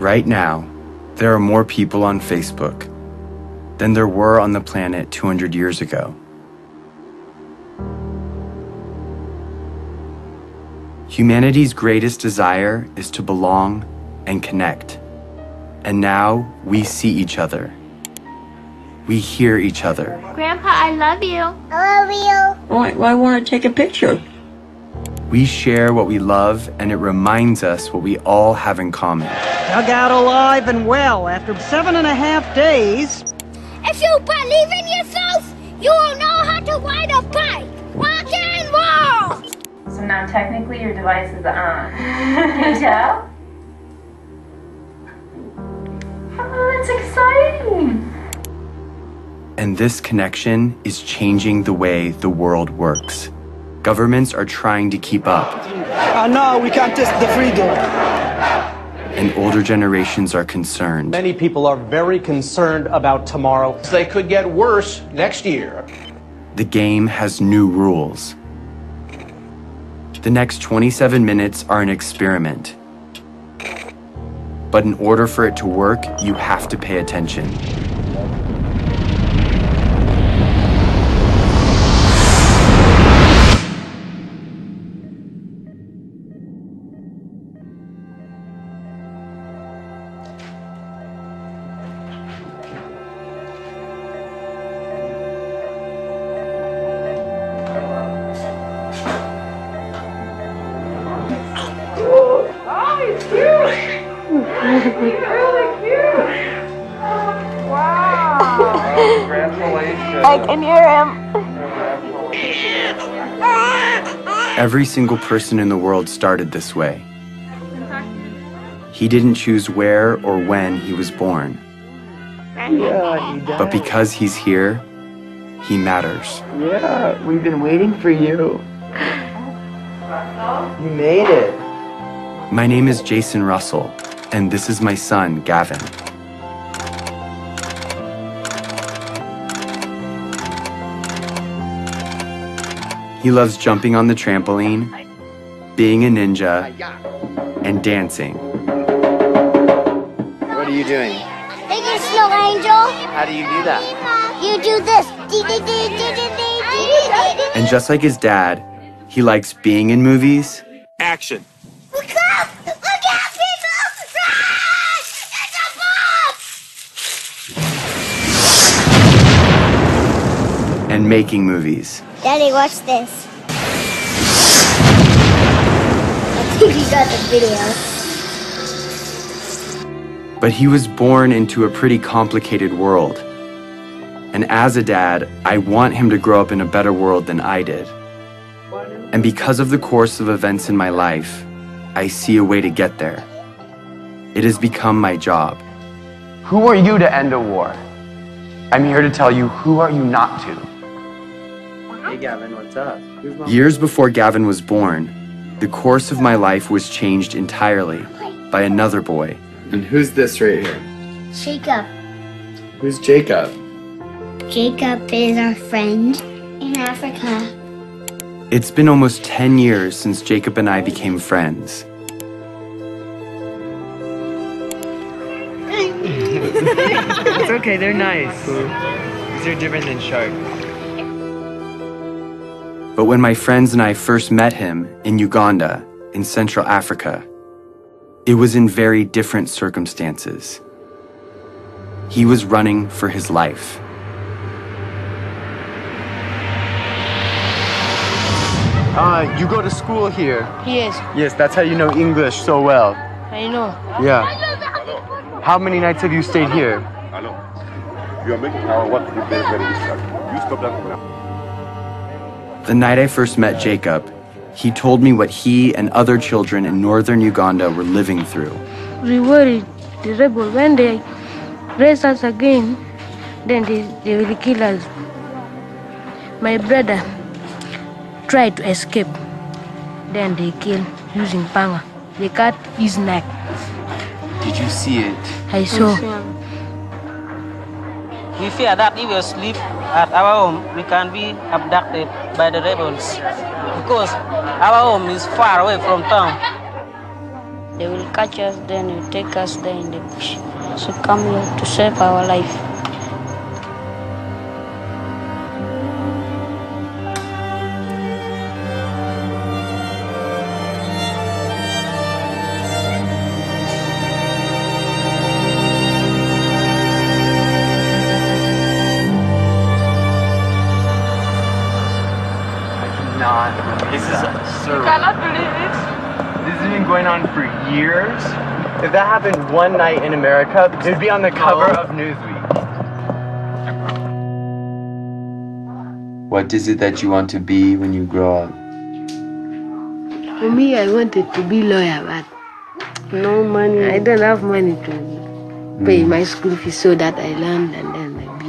Right now, there are more people on Facebook than there were on the planet 200 years ago. Humanity's greatest desire is to belong and connect. And now we see each other. We hear each other. Grandpa, I love you. I love you. Why want to take a picture? We share what we love, and it reminds us what we all have in common. Dug out alive and well after 7.5 days. If you believe in yourself, you will know how to ride a bike. Rock and roll! So now technically your device is on. Can you tell? Oh, that's exciting! And this connection is changing the way the world works. Governments are trying to keep up. No, we can't test the freedom. And older generations are concerned. Many people are very concerned about tomorrow. They could get worse next year. The game has new rules. The next 27 minutes are an experiment. But in order for it to work, you have to pay attention. I can hear him. Every single person in the world started this way. He didn't choose where or when he was born. Yeah, he does. But because he's here, he matters. Yeah, we've been waiting for you. You made it. My name is Jason Russell, and this is my son, Gavin. He loves jumping on the trampoline, being a ninja, and dancing. What are you doing? Thank you, Snow Angel. How do you do that? You do this. And just like his dad, he likes being in movies. Action. Look out! Look out, people! Run! It's a bomb! And making movies. Daddy, watch this. I think you got the video. But he was born into a pretty complicated world. And as a dad, I want him to grow up in a better world than I did. And because of the course of events in my life, I see a way to get there. It has become my job. Who are you to end a war? I'm here to tell you, who are you not to? Hey Gavin, what's up? Years before Gavin was born, the course of my life was changed entirely by another boy. And who's this right here? Jacob. Who's Jacob? Jacob is our friend in Africa. It's been almost 10 years since Jacob and I became friends. It's okay, they're nice. These are different than sharks. But when my friends and I first met him in Uganda, in Central Africa, it was in very different circumstances. He was running for his life. You go to school here. Yes, Yes, that's how you know English so well. I know. Yeah. How many nights have you stayed here? Hello. You are making our work very, very difficult. You stop that now. The night I first met Jacob, he told me what he and other children in northern Uganda were living through. We worried the rebel when they raise us again, then they will kill us. My brother tried to escape. Then they killed using panga. They cut his neck. Did you see it? I saw. We fear that if we sleep at our home, we can be abducted by the rebels because our home is far away from town. They will catch us, then they will take us there in the bush. So come here to save our life. This is surreal. You cannot believe it. This has been going on for years. If that happened one night in America, it would be on the cover of Newsweek. What is it that you want to be when you grow up? For me, I wanted to be lawyer, but no money. I don't have money to pay my school fees, so that I learned and then I be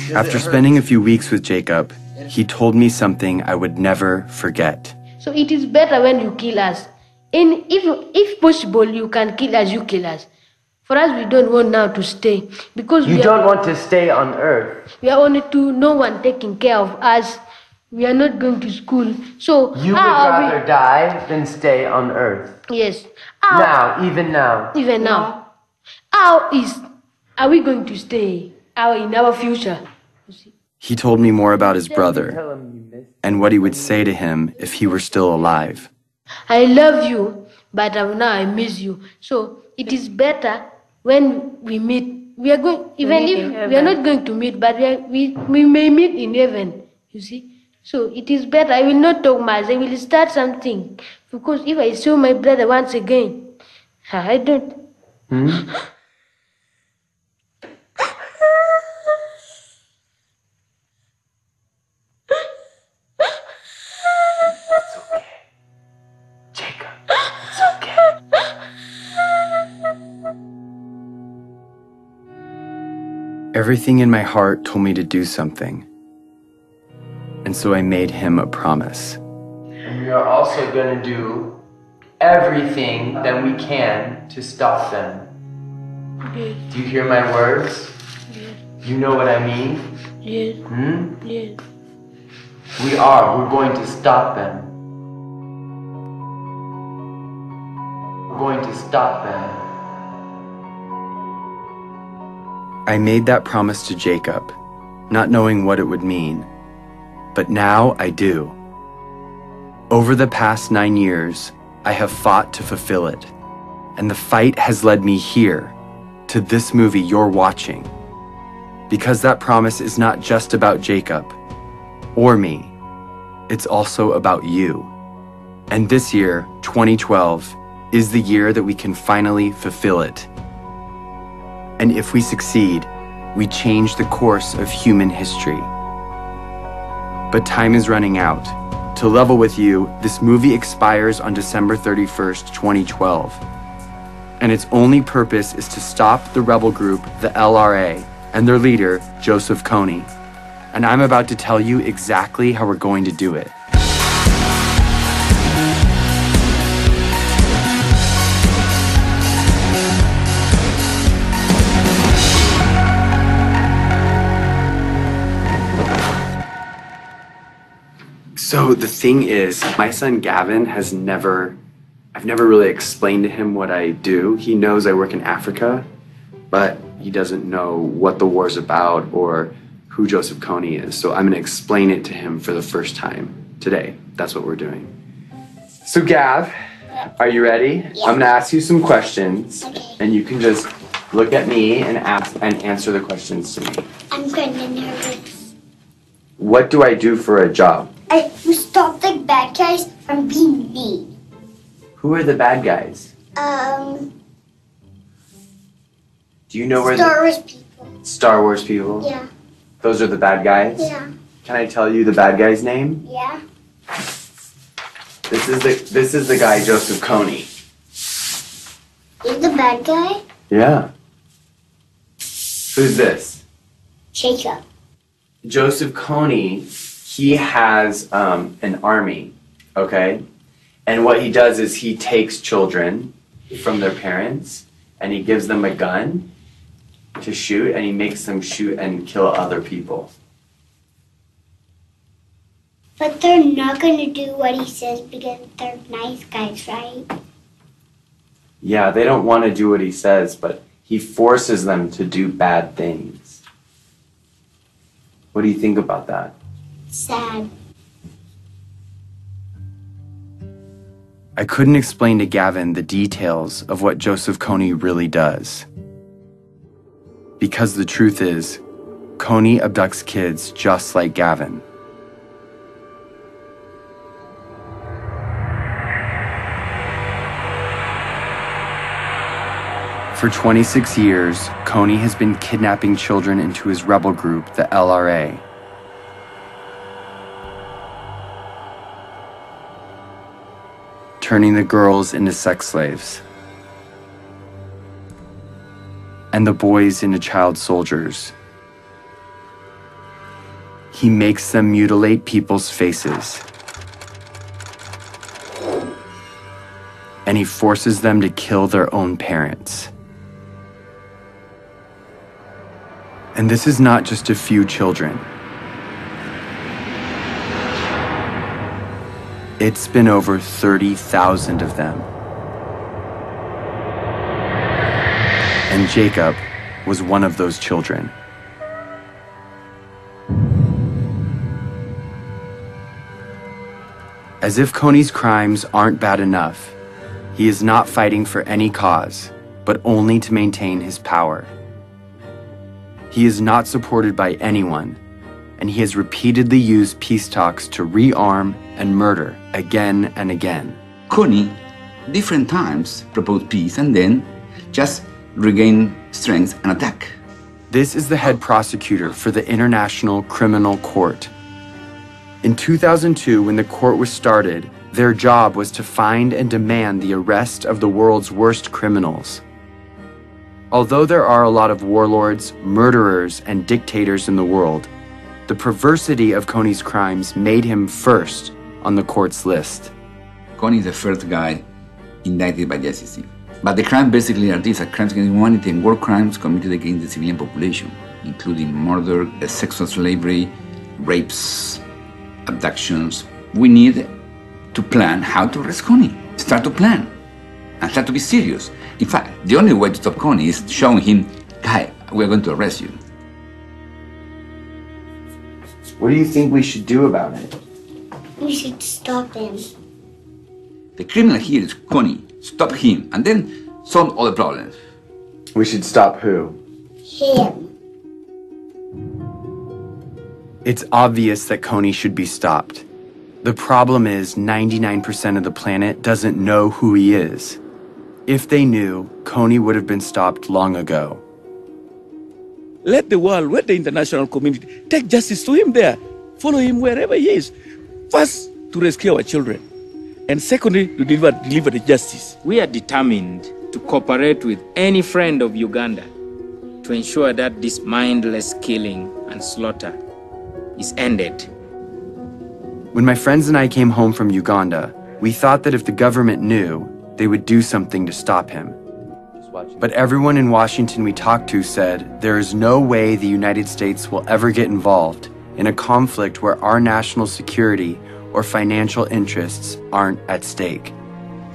lawyer. After spending a few weeks with Jacob, he told me something I would never forget. So it is better when you kill us. And if possible, you can kill us, you kill us. For us, we don't want now to stay. Because You don't want to stay on Earth. we are only two, no one taking care of us. We are not going to school. So You would rather die than stay on Earth. Yes. Now, even now. Even now. Are we going to stay in our future? He told me more about his brother and what he would say to him if he were still alive. I love you, but now I miss you. So it is better when we meet. We are going, even if we are not going to meet, but we may meet in heaven. You see. So it is better. I will not talk much. I will start something, because if I saw my brother once again, I don't. Everything in my heart told me to do something. And so I made him a promise. And we are also going to do everything that we can to stop them. Yes. Do you hear my words? Yes. You know what I mean? Yes. Yes. We're going to stop them. We're going to stop them. I made that promise to Jacob, not knowing what it would mean. But now I do. Over the past 9 years, I have fought to fulfill it. And the fight has led me here, to this movie you're watching. Because that promise is not just about Jacob or me. It's also about you. And this year, 2012, is the year that we can finally fulfill it. And if we succeed, we change the course of human history. But time is running out. To level with you, this movie expires on December 31st, 2012. And its only purpose is to stop the rebel group, the LRA, and their leader, Joseph Kony. And I'm about to tell you exactly how we're going to do it. So the thing is, my son Gavin I've never really explained to him what I do. He knows I work in Africa, but he doesn't know what the war's about or who Joseph Kony is. So I'm gonna explain it to him for the first time today. That's what we're doing. So Gav, are you ready? Yeah. I'm gonna ask you some questions, Okay. and you can just look at me and answer the questions to me. I'm kind of nervous. What do I do for a job? I stop the bad guys from being mean. Who are the bad guys? Do you know where Star Wars people. Star Wars people? Yeah. Those are the bad guys? Yeah. Can I tell you the bad guy's name? Yeah. This is the guy Joseph Kony. You're the bad guy? Yeah. Who's this? Jacob. Joseph Kony, he has an army, okay? And what he does is he takes children from their parents and he gives them a gun to shoot, and he makes them shoot and kill other people. But they're not going to do what he says because they're nice guys, right? Yeah, they don't want to do what he says, but he forces them to do bad things. What do you think about that? Sad. I couldn't explain to Gavin the details of what Joseph Kony really does. Because the truth is, Kony abducts kids just like Gavin. For 26 years, Kony has been kidnapping children into his rebel group, the LRA. Turning the girls into sex slaves. And the boys into child soldiers. He makes them mutilate people's faces. And he forces them to kill their own parents. And this is not just a few children. It's been over 30,000 of them. And Jacob was one of those children. As if Kony's crimes aren't bad enough, he is not fighting for any cause, but only to maintain his power. He is not supported by anyone, and he has repeatedly used peace talks to rearm and murder again and again. Kony, different times, proposed peace and then just regain strength and attack. This is the head prosecutor for the International Criminal Court. In 2002, when the court was started, their job was to find and demand the arrest of the world's worst criminals. Although there are a lot of warlords, murderers, and dictators in the world, the perversity of Kony's crimes made him first on the court's list. Kony is the first guy indicted by the ICC. But the crimes basically are these: crimes against humanity and war crimes committed against the civilian population, including murder, sexual slavery, rapes, abductions. We need to plan how to arrest Kony. Start to plan and start to be serious. In fact, the only way to stop Kony is showing him, guy, we're going to arrest you. What do you think we should do about it? We should stop him. The criminal here is Kony. Stop him and then solve all the problems. We should stop who? Him. It's obvious that Kony should be stopped. The problem is 99% of the planet doesn't know who he is. If they knew, Kony would have been stopped long ago. Let the world, let the international community take justice to him there. Follow him wherever he is. First, to rescue our children. And secondly, to deliver the justice. We are determined to cooperate with any friend of Uganda to ensure that this mindless killing and slaughter is ended. When my friends and I came home from Uganda, we thought that if the government knew, they would do something to stop him. But everyone in Washington we talked to said there is no way the United States will ever get involved in a conflict where our national security or financial interests aren't at stake.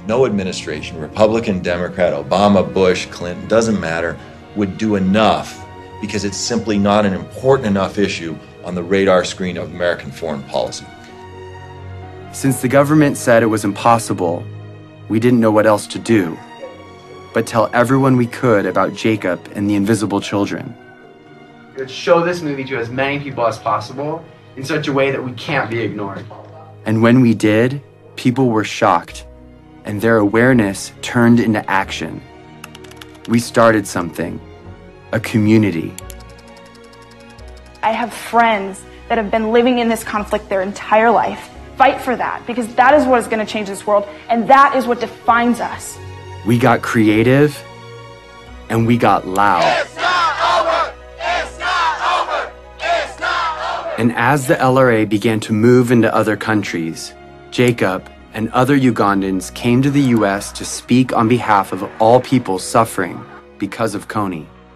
No administration, Republican, Democrat, Obama, Bush, Clinton, doesn't matter, would do enough because it's simply not an important enough issue on the radar screen of American foreign policy. Since the government said it was impossible, we didn't know what else to do but tell everyone we could about Jacob and the invisible children. Let's show this movie to as many people as possible in such a way that we can't be ignored. And when we did, people were shocked, and their awareness turned into action. We started something, a community. I have friends that have been living in this conflict their entire life. Fight for that, because that is what is going to change this world, and that is what defines us. We got creative, and we got loud. It's not over! It's not over! It's not over! And as the LRA began to move into other countries, Jacob and other Ugandans came to the US to speak on behalf of all people suffering because of Kony.